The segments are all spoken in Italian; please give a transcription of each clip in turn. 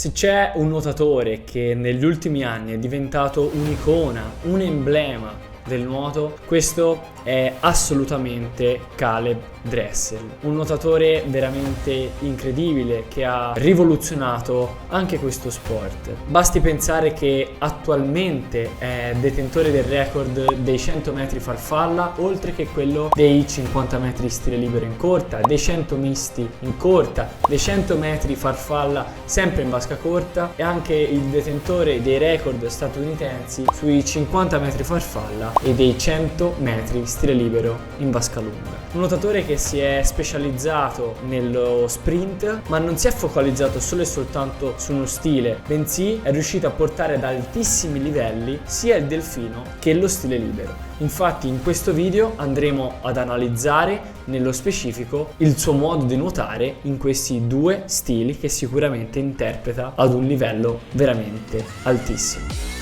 Se c'è un nuotatore che negli ultimi anni è diventato un'icona, un emblema del nuoto, questo è assolutamente Caleb Dressel, un nuotatore veramente incredibile che ha rivoluzionato anche questo sport. Basti pensare che attualmente è detentore del record dei 100 metri farfalla, oltre che quello dei 50 metri stile libero in corta, dei 100 misti in corta, dei 100 metri farfalla sempre in vasca corta, e anche il detentore dei record statunitensi sui 50 metri farfalla e dei 100 metri stile libero in vasca lunga. Un nuotatore che si è specializzato nello sprint, ma non si è focalizzato solo e soltanto su uno stile, bensì è riuscito a portare ad altissimi livelli sia il delfino che lo stile libero. Infatti in questo video andremo ad analizzare nello specifico il suo modo di nuotare in questi due stili che sicuramente interpreta ad un livello veramente altissimo.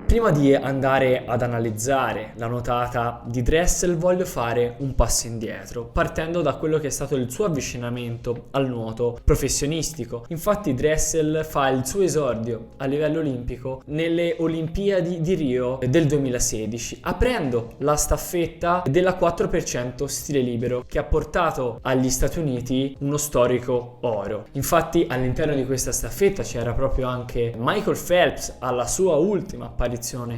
Prima di andare ad analizzare la nuotata di Dressel voglio fare un passo indietro, partendo da quello che è stato il suo avvicinamento al nuoto professionistico. Infatti Dressel fa il suo esordio a livello olimpico nelle Olimpiadi di Rio del 2016, aprendo la staffetta della 4% stile libero, che ha portato agli Stati Uniti uno storico oro. Infatti all'interno di questa staffetta c'era proprio anche Michael Phelps alla sua ultima apparizione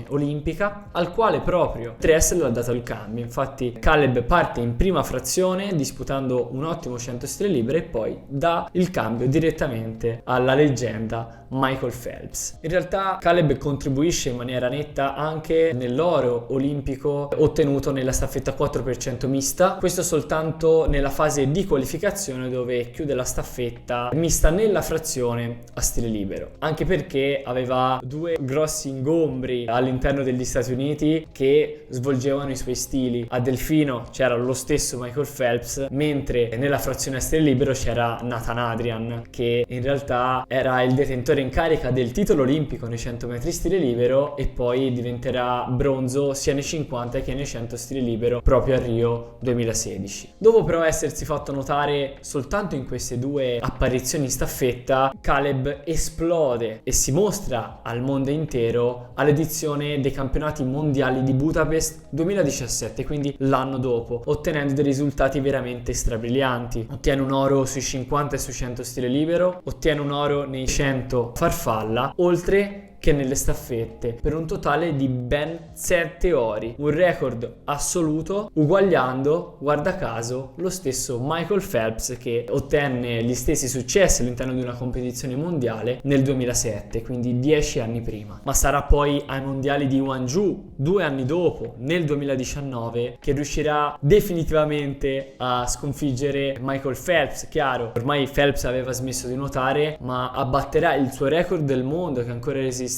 olimpica, al quale proprio Dressel ha dato il cambio. Infatti Caleb parte in prima frazione disputando un ottimo 100 stile libero e poi dà il cambio direttamente alla leggenda Michael Phelps. In realtà Caleb contribuisce in maniera netta anche nell'oro olimpico ottenuto nella staffetta 4% mista, questo soltanto nella fase di qualificazione, dove chiude la staffetta mista nella frazione a stile libero, anche perché aveva due grossi ingombri all'interno degli Stati Uniti che svolgevano i suoi stili. A delfino c'era lo stesso Michael Phelps, mentre nella frazione a stile libero c'era Nathan Adrian, che in realtà era il detentore in carica del titolo olimpico nei 100 metri stile libero e poi diventerà bronzo sia nei 50 che nei 100 stile libero proprio a Rio 2016. Dopo però essersi fatto notare soltanto in queste due apparizioni in staffetta, Caleb esplode e si mostra al mondo intero all'edizione dei campionati mondiali di Budapest 2017, quindi l'anno dopo, ottenendo dei risultati veramente strabilianti. Ottiene un oro sui 50 e sui 100 stile libero, ottiene un oro nei 100 farfalla, oltre che nelle staffette, per un totale di ben 7 ori, un record assoluto, uguagliando, guarda caso, lo stesso Michael Phelps, che ottenne gli stessi successi all'interno di una competizione mondiale nel 2007, quindi 10 anni prima. Ma sarà poi ai mondiali di Gwangju 2 anni dopo, nel 2019, che riuscirà definitivamente a sconfiggere Michael Phelps. Chiaro, ormai Phelps aveva smesso di nuotare, ma abbatterà il suo record del mondo che ancora resisteva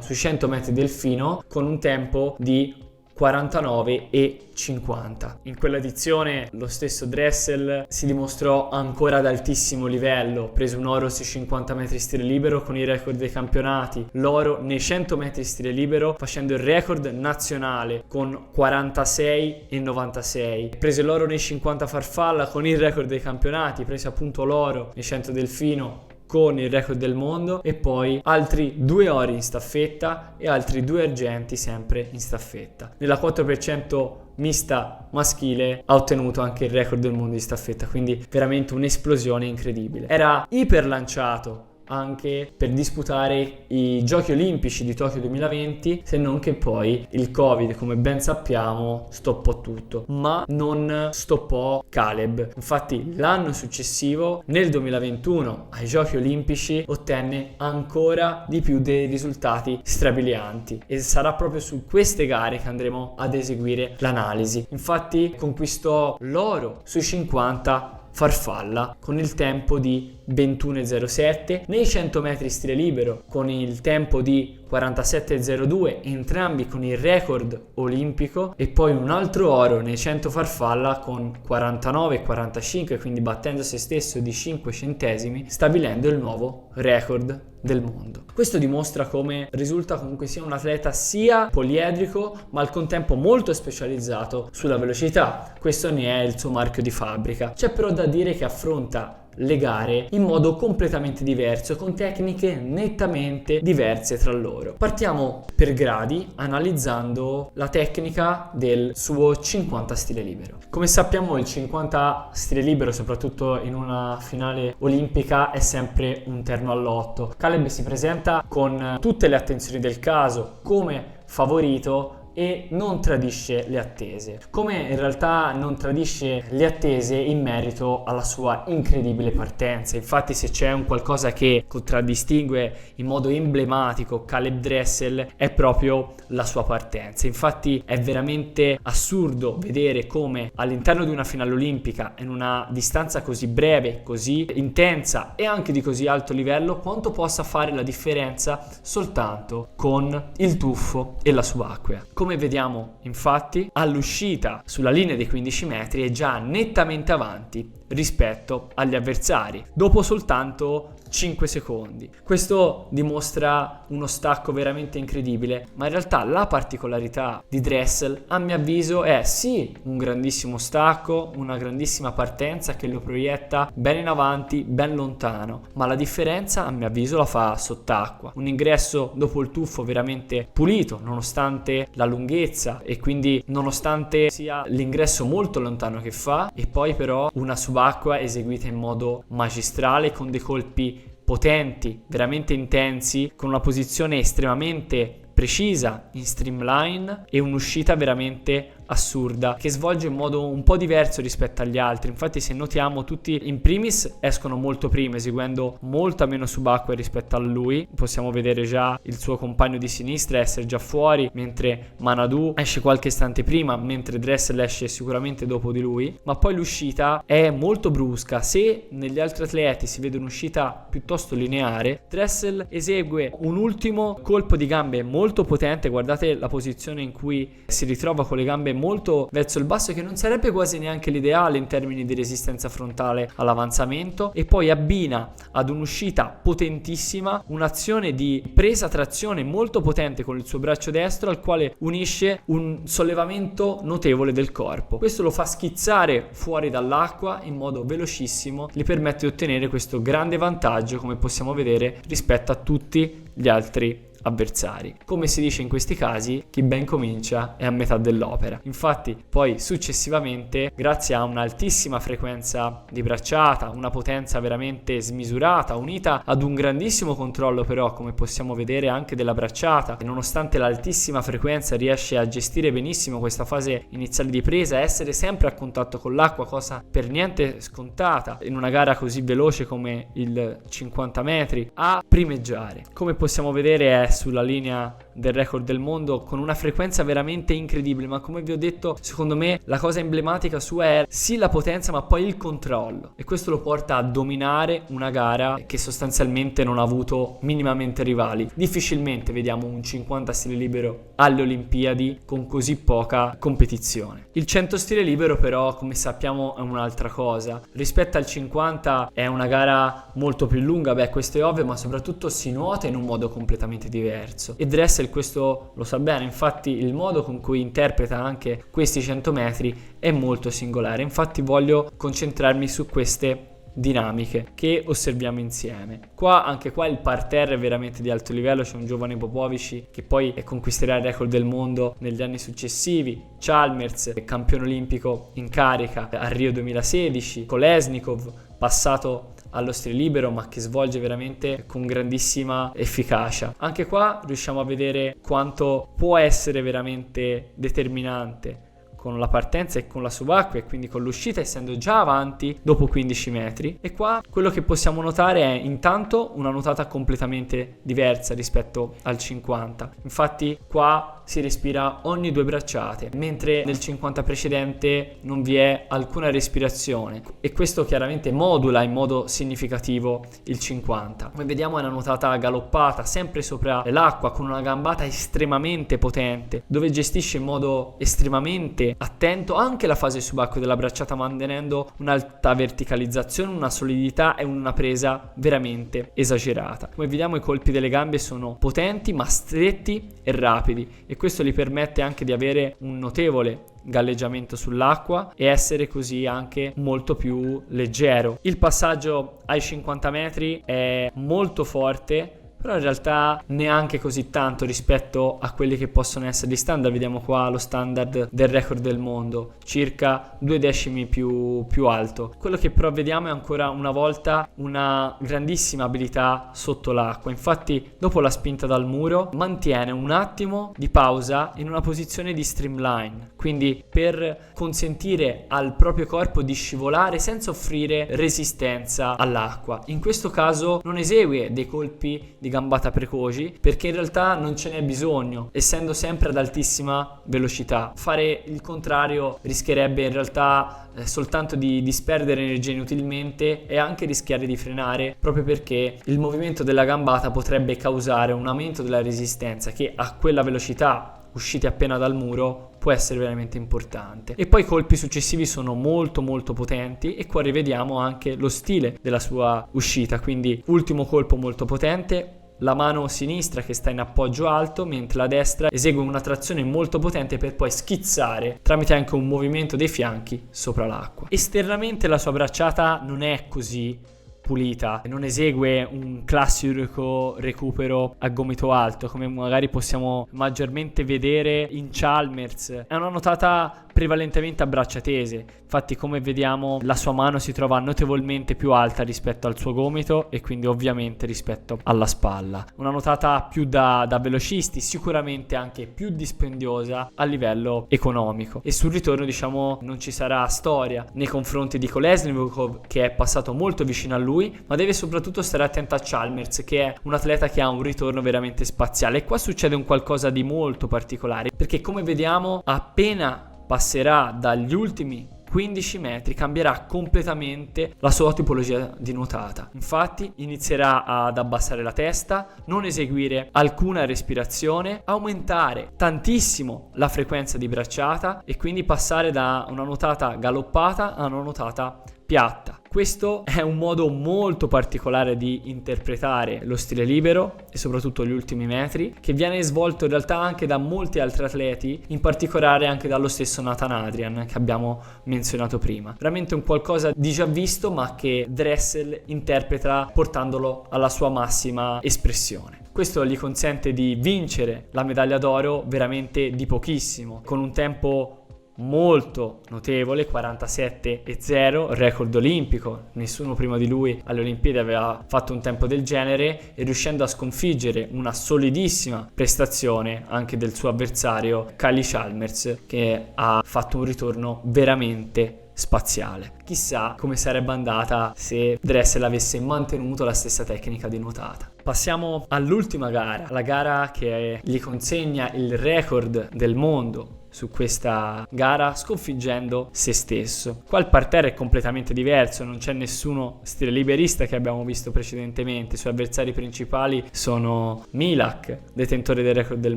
sui 100 metri delfino con un tempo di 49,50. In quella edizione lo stesso Dressel si dimostrò ancora ad altissimo livello, prese un oro sui 50 metri stile libero con i record dei campionati, l'oro nei 100 metri stile libero facendo il record nazionale con 46,96, prese l'oro nei 50 farfalla con il record dei campionati, prese appunto l'oro nei 100 delfino con il record del mondo, e poi altri 2 ori in staffetta e altri 2 argenti sempre in staffetta. Nella 4% mista maschile ha ottenuto anche il record del mondo di staffetta, quindi veramente un'esplosione incredibile. Era iper lanciato anche per disputare i Giochi Olimpici di Tokyo 2020, se non che poi il Covid, come ben sappiamo, stoppò tutto, ma non stoppò Caleb. Infatti l'anno successivo, nel 2021, ai Giochi Olimpici ottenne ancora di più dei risultati strabilianti, e sarà proprio su queste gare che andremo ad eseguire l'analisi. Infatti conquistò l'oro sui 50 farfalla con il tempo di 21,07, nei 100 metri stile libero con il tempo di 47,02, entrambi con il record olimpico, e poi un altro oro nei 100 farfalla con 49,45, quindi battendo se stesso di 5 centesimi, stabilendo il nuovo record del mondo. Questo dimostra come risulta comunque sia un atleta sia poliedrico ma al contempo molto specializzato sulla velocità. Questo ne è il suo marchio di fabbrica. C'è però da dire che affronta le gare in modo completamente diverso, con tecniche nettamente diverse tra loro. Partiamo per gradi analizzando la tecnica del suo 50 stile libero. Come sappiamo, il 50 stile libero, soprattutto in una finale olimpica, è sempre un terno al lotto. Caleb si presenta con tutte le attenzioni del caso come favorito e non tradisce le attese, come in realtà non tradisce le attese in merito alla sua incredibile partenza. Infatti, se c'è un qualcosa che contraddistingue in modo emblematico Caleb Dressel è proprio la sua partenza. Infatti è veramente assurdo vedere come all'interno di una finale olimpica, in una distanza così breve, così intensa e anche di così alto livello, quanto possa fare la differenza soltanto con il tuffo e la subacquea. Come vediamo, infatti, all'uscita sulla linea dei 15 metri è già nettamente avanti rispetto agli avversari, dopo soltanto 5 secondi. Questo dimostra uno stacco veramente incredibile, ma in realtà la particolarità di Dressel, a mio avviso, è sì un grandissimo stacco, una grandissima partenza che lo proietta ben in avanti, ben lontano, ma la differenza a mio avviso la fa sott'acqua. Un ingresso dopo il tuffo veramente pulito, nonostante la lunghezza e quindi nonostante sia l'ingresso molto lontano che fa, e poi però una subacquea eseguita in modo magistrale con dei colpi potenti, veramente intensi, con una posizione estremamente precisa in streamline e un'uscita veramente assurda che svolge in modo un po' diverso rispetto agli altri. Infatti, se notiamo, tutti in primis escono molto prima, eseguendo molta meno subacquea rispetto a lui. Possiamo vedere già il suo compagno di sinistra essere già fuori, mentre Manadou esce qualche istante prima, mentre Dressel esce sicuramente dopo di lui. Ma poi l'uscita è molto brusca. Se negli altri atleti si vede un'uscita piuttosto lineare, Dressel esegue un ultimo colpo di gambe molto potente. Guardate la posizione in cui si ritrova con le gambe molto verso il basso, che non sarebbe quasi neanche l'ideale in termini di resistenza frontale all'avanzamento, e poi abbina ad un'uscita potentissima un'azione di presa trazione molto potente con il suo braccio destro, al quale unisce un sollevamento notevole del corpo. Questo lo fa schizzare fuori dall'acqua in modo velocissimo, gli permette di ottenere questo grande vantaggio, come possiamo vedere, rispetto a tutti gli altri avversari. Come si dice in questi casi, chi ben comincia è a metà dell'opera. Infatti poi successivamente, grazie a un'altissima frequenza di bracciata, una potenza veramente smisurata, unita ad un grandissimo controllo però, come possiamo vedere, anche della bracciata, e nonostante l'altissima frequenza riesce a gestire benissimo questa fase iniziale di presa, essere sempre a contatto con l'acqua, cosa per niente scontata in una gara così veloce come il 50 metri, a primeggiare. Come possiamo vedere è sulla linea del record del mondo con una frequenza veramente incredibile, ma come vi ho detto, secondo me la cosa emblematica sua è sì la potenza, ma poi il controllo, e questo lo porta a dominare una gara che sostanzialmente non ha avuto minimamente rivali. Difficilmente vediamo un 50 stile libero alle Olimpiadi con così poca competizione. Il 100 stile libero però, come sappiamo, è un'altra cosa. Rispetto al 50 è una gara molto più lunga, questo è ovvio, ma soprattutto si nuota in un modo completamente diverso, e Dressel questo lo sa bene. Infatti il modo con cui interpreta anche questi 100 metri è molto singolare. Infatti voglio concentrarmi su queste dinamiche che osserviamo insieme. Anche qua il parterre è veramente di alto livello. C'è un giovane Popovic che poi conquisterà il record del mondo negli anni successivi, Chalmers, campione olimpico in carica a Rio 2016, Kolesnikov, passato allo stile libero ma che svolge veramente con grandissima efficacia. Anche qua riusciamo a vedere quanto può essere veramente determinante con la partenza e con la subacquea, e quindi con l'uscita, essendo già avanti dopo 15 metri. E qua quello che possiamo notare è intanto una nuotata completamente diversa rispetto al 50. Infatti qua si respira ogni 2 bracciate, mentre nel 50 precedente non vi è alcuna respirazione, e questo chiaramente modula in modo significativo il 50. Come vediamo è una nuotata galoppata sempre sopra l'acqua, con una gambata estremamente potente, dove gestisce in modo estremamente attento anche la fase subacquea della bracciata, mantenendo un'alta verticalizzazione, una solidità e una presa veramente esagerata. Come vediamo i colpi delle gambe sono potenti ma stretti e rapidi, e questo gli permette anche di avere un notevole galleggiamento sull'acqua e essere così anche molto più leggero. Il passaggio ai 50 metri è molto forte, però in realtà neanche così tanto rispetto a quelli che possono essere gli standard. Vediamo qua lo standard del record del mondo, circa 2 decimi più alto. Quello che però vediamo è ancora una volta una grandissima abilità sotto l'acqua. Infatti dopo la spinta dal muro mantiene un attimo di pausa in una posizione di streamline, quindi per consentire al proprio corpo di scivolare senza offrire resistenza all'acqua. In questo caso non esegue dei colpi di gambata precoci, perché in realtà non ce n'è bisogno, essendo sempre ad altissima velocità. Fare il contrario rischierebbe in realtà soltanto di disperdere energia inutilmente e anche rischiare di frenare, proprio perché il movimento della gambata potrebbe causare un aumento della resistenza che a quella velocità, usciti appena dal muro, può essere veramente importante. E poi i colpi successivi sono molto potenti, e qua rivediamo anche lo stile della sua uscita. Quindi ultimo colpo molto potente, la mano sinistra che sta in appoggio alto, mentre la destra esegue una trazione molto potente per poi schizzare tramite anche un movimento dei fianchi sopra l'acqua. Esternamente la sua bracciata non è così pulita, non esegue un classico recupero a gomito alto come magari possiamo maggiormente vedere in Chalmers. È una nuotata prevalentemente a braccia tese, infatti come vediamo la sua mano si trova notevolmente più alta rispetto al suo gomito e quindi ovviamente rispetto alla spalla. Una nuotata più da velocisti, sicuramente anche più dispendiosa a livello economico, e sul ritorno diciamo non ci sarà storia nei confronti di Kolesnikov, che è passato molto vicino a lui, ma deve soprattutto stare attento a Chalmers, che è un atleta che ha un ritorno veramente spaziale. E qua succede un qualcosa di molto particolare, perché come vediamo appena passerà dagli ultimi 15 metri cambierà completamente la sua tipologia di nuotata. Infatti inizierà ad abbassare la testa, non eseguire alcuna respirazione, aumentare tantissimo la frequenza di bracciata e quindi passare da una nuotata galoppata a una nuotata piatta. Questo è un modo molto particolare di interpretare lo stile libero e soprattutto gli ultimi metri, che viene svolto in realtà anche da molti altri atleti, in particolare anche dallo stesso Nathan Adrian che abbiamo menzionato prima. Veramente un qualcosa di già visto, ma che Dressel interpreta portandolo alla sua massima espressione. Questo gli consente di vincere la medaglia d'oro veramente di pochissimo, con un tempo molto notevole, 47,0, record olimpico. Nessuno prima di lui alle Olimpiadi aveva fatto un tempo del genere, e riuscendo a sconfiggere una solidissima prestazione anche del suo avversario Kylie Chalmers, che ha fatto un ritorno veramente spaziale. Chissà come sarebbe andata se Dressel avesse mantenuto la stessa tecnica di nuotata. Passiamo all'ultima gara, la gara che gli consegna il record del mondo su questa gara, sconfiggendo se stesso. Qua il parterre è completamente diverso, non c'è nessuno stile liberista che abbiamo visto precedentemente. I suoi avversari principali sono Milak, detentore del record del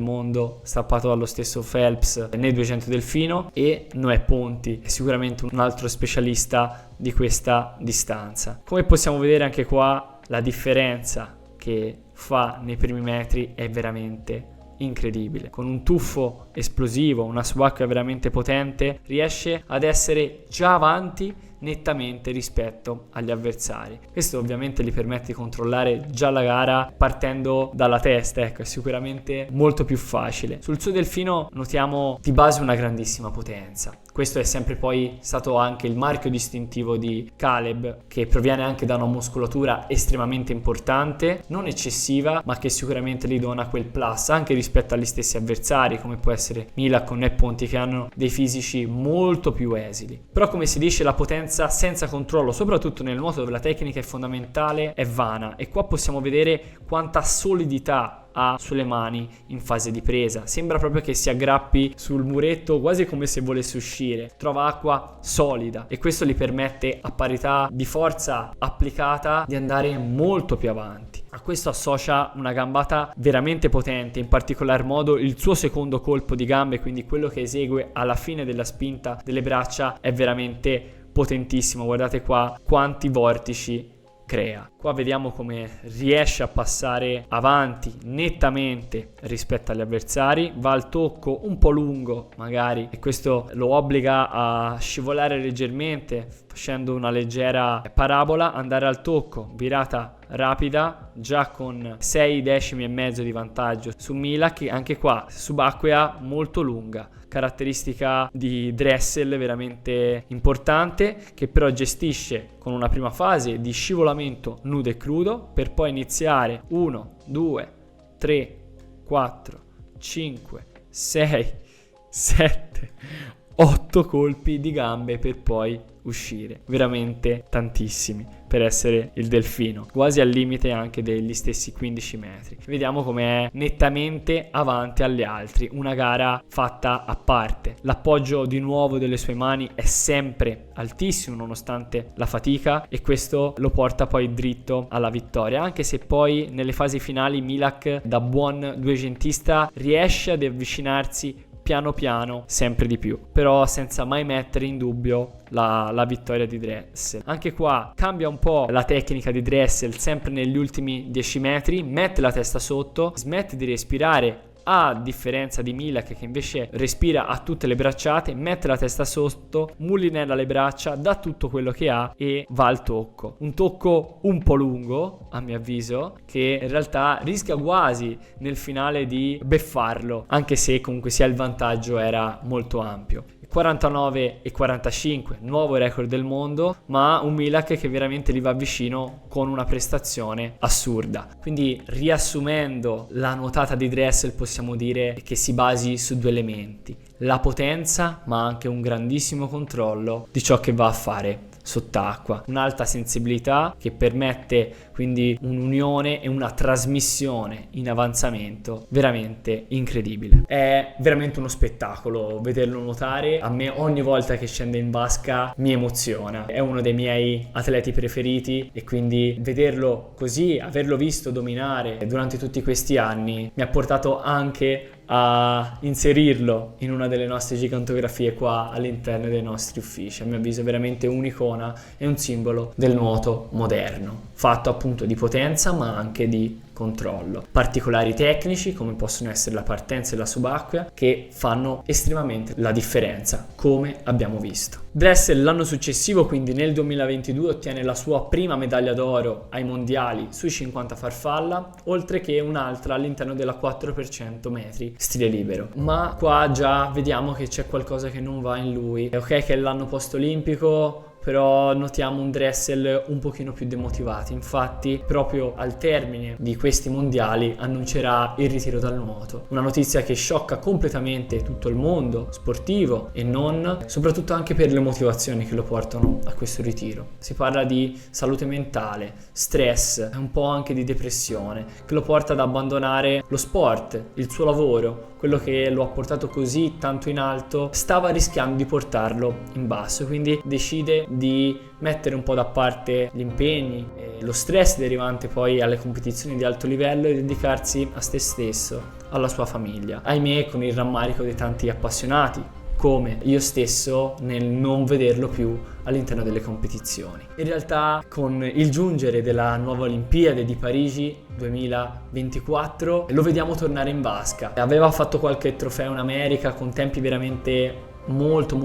mondo strappato dallo stesso Phelps nei 200 delfino, e Noè Ponti, è sicuramente un altro specialista di questa distanza. Come possiamo vedere anche qua, la differenza che fa nei primi metri è veramente incredibile. Con un tuffo esplosivo, una subacquea veramente potente, riesce ad essere già avanti nettamente rispetto agli avversari. Questo ovviamente gli permette di controllare già la gara partendo dalla testa, ecco, è sicuramente molto più facile. Sul suo delfino notiamo di base una grandissima potenza. Questo è sempre poi stato anche il marchio distintivo di Caleb, che proviene anche da una muscolatura estremamente importante, non eccessiva, ma che sicuramente gli dona quel plus anche rispetto agli stessi avversari, come può essere Milak con Noè Ponti, che hanno dei fisici molto più esili. Però come si dice, la potenza senza controllo, soprattutto nel nuoto dove la tecnica è fondamentale, è vana, e qua possiamo vedere quanta solidità ha sulle mani in fase di presa. Sembra proprio che si aggrappi sul muretto quasi come se volesse uscire. Trova acqua solida e questo gli permette, a parità di forza applicata, di andare molto più avanti. A questo associa una gambata veramente potente, in particolar modo il suo secondo colpo di gambe, quindi quello che esegue alla fine della spinta delle braccia, è veramente potentissimo. Guardate qua quanti vortici crea. Qua vediamo come riesce a passare avanti nettamente rispetto agli avversari, va al tocco un po' lungo magari e questo lo obbliga a scivolare leggermente facendo una leggera parabola, andare al tocco, virata rapida, già con 6 decimi e mezzo di vantaggio su Milak. Anche qua subacquea molto lunga, caratteristica di Dressel veramente importante, che però gestisce con una prima fase di scivolamento nudo e crudo per poi iniziare 1, 2, 3, 4, 5, 6, 7, 8 colpi di gambe per poi uscire. Veramente tantissimi per essere il delfino, quasi al limite anche degli stessi 15 metri. Vediamo come è nettamente avanti agli altri, una gara fatta a parte. L'appoggio di nuovo delle sue mani è sempre altissimo nonostante la fatica e questo lo porta poi dritto alla vittoria, anche se poi nelle fasi finali Milak, da buon duecentista, riesce ad avvicinarsi piano piano sempre di più, però senza mai mettere in dubbio la vittoria di Dressel. Anche qua cambia un po' la tecnica di Dressel, sempre negli ultimi 10 metri, mette la testa sotto, smette di respirare, a differenza di Milak che invece respira a tutte le bracciate, mette la testa sotto, mullinella le braccia, dà tutto quello che ha e va al tocco. Un tocco un po' lungo, a mio avviso, che in realtà rischia quasi nel finale di beffarlo, anche se comunque sia il vantaggio era molto ampio. 49 e 45, nuovo record del mondo, ma un Milak che veramente gli va vicino con una prestazione assurda. Quindi, riassumendo la nuotata di Dressel, possiamo dire che si basi su due elementi: la potenza, ma anche un grandissimo controllo di ciò che va a fare sott'acqua, un'alta sensibilità che permette quindi un'unione e una trasmissione in avanzamento veramente incredibile. È veramente uno spettacolo vederlo nuotare. A me ogni volta che scende in vasca mi emoziona, è uno dei miei atleti preferiti e quindi vederlo così, averlo visto dominare durante tutti questi anni, mi ha portato anche a inserirlo in una delle nostre gigantografie qua all'interno dei nostri uffici. A mio avviso è veramente un'icona e un simbolo del nuoto moderno, fatto appunto di potenza ma anche di controllo. Particolari tecnici come possono essere la partenza e la subacquea che fanno estremamente la differenza, come abbiamo visto. Dressel l'anno successivo, quindi nel 2022, ottiene la sua prima medaglia d'oro ai mondiali sui 50 farfalla, oltre che un'altra all'interno della 4x100 metri stile libero. Ma qua già vediamo che c'è qualcosa che non va in lui. È ok che è l'anno post olimpico, però notiamo un Dressel un pochino più demotivato. Infatti proprio al termine di questi mondiali annuncerà il ritiro dal nuoto, una notizia che sciocca completamente tutto il mondo sportivo e non, soprattutto anche per le motivazioni che lo portano a questo ritiro. Si parla di salute mentale, stress, un po' anche di depressione che lo porta ad abbandonare lo sport, il suo lavoro, quello che lo ha portato così tanto in alto stava rischiando di portarlo in basso, quindi decide di mettere un po' da parte gli impegni e lo stress derivante poi alle competizioni di alto livello e dedicarsi a se stesso, alla sua famiglia. Ahimè, con il rammarico di tanti appassionati, come io stesso, nel non vederlo più all'interno delle competizioni. In realtà, con il giungere della nuova Olimpiade di Parigi 2024 lo vediamo tornare in vasca. Aveva fatto qualche trofeo in America con tempi veramente molto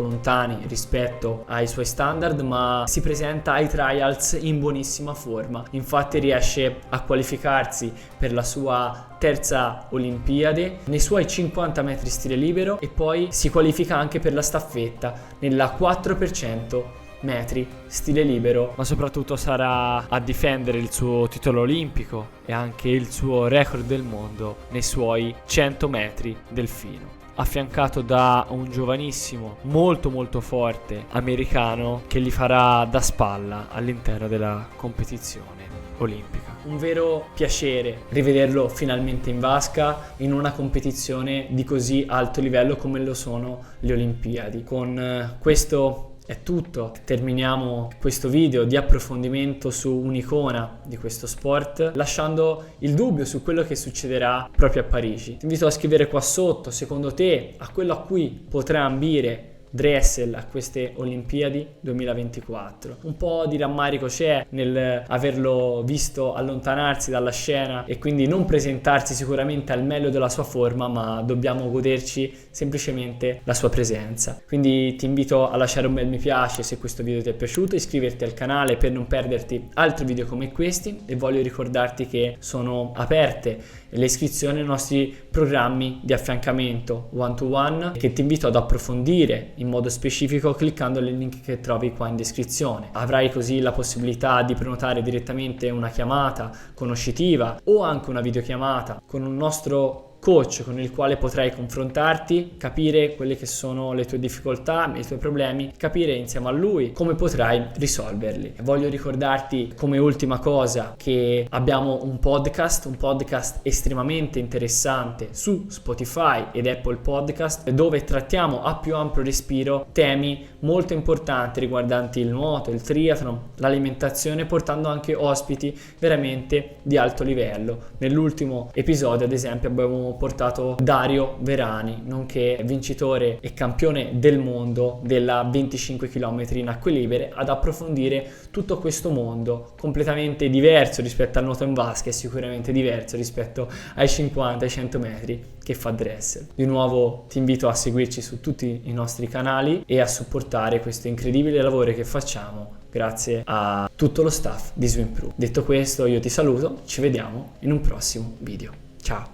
lontani rispetto ai suoi standard, ma si presenta ai trials in buonissima forma. Infatti riesce a qualificarsi per la sua terza Olimpiade nei suoi 50 metri stile libero e poi si qualifica anche per la staffetta nella 4x100 metri stile libero, ma soprattutto sarà a difendere il suo titolo olimpico e anche il suo record del mondo nei suoi 100 metri delfino, affiancato da un giovanissimo molto forte americano che gli farà da spalla all'interno della competizione olimpica. un vero piacere rivederlo finalmente in vasca in una competizione di così alto livello come lo sono le Olimpiadi. Con questo è tutto, terminiamo questo video di approfondimento su un'icona di questo sport, lasciando il dubbio su quello che succederà proprio a Parigi. Ti invito a scrivere qua sotto, secondo te, a quello a cui potrà ambire Dressel a queste Olimpiadi 2024. Un po' di rammarico c'è nel averlo visto allontanarsi dalla scena e quindi non presentarsi sicuramente al meglio della sua forma, ma dobbiamo goderci semplicemente la sua presenza. Quindi ti invito a lasciare un bel mi piace se questo video ti è piaciuto, iscriverti al canale per non perderti altri video come questi, e voglio ricordarti che sono aperte le iscrizioni ai nostri programmi di affiancamento one to one, che ti invito ad approfondire in modo specifico cliccando nel link che trovi qua in descrizione. Avrai così la possibilità di prenotare direttamente una chiamata conoscitiva o anche una videochiamata con un nostro coach con il quale potrai confrontarti, capire quelle che sono le tue difficoltà, i tuoi problemi, capire insieme a lui come potrai risolverli. Voglio ricordarti come ultima cosa che abbiamo un podcast estremamente interessante su Spotify ed Apple Podcast, dove trattiamo a più ampio respiro temi molto importanti riguardanti il nuoto, il triathlon, l'alimentazione, portando anche ospiti veramente di alto livello. Nell'ultimo episodio, ad esempio, abbiamo portato Dario Verani, nonché vincitore e campione del mondo della 25 km in acque libere, ad approfondire tutto questo mondo completamente diverso rispetto al nuoto in vasca e sicuramente diverso rispetto ai 50 ai 100 metri che fa Dressel. Di nuovo ti invito a seguirci su tutti i nostri canali e a supportare questo incredibile lavoro che facciamo grazie a tutto lo staff di Swim Pro. Detto questo, io ti saluto, ci vediamo in un prossimo video. Ciao!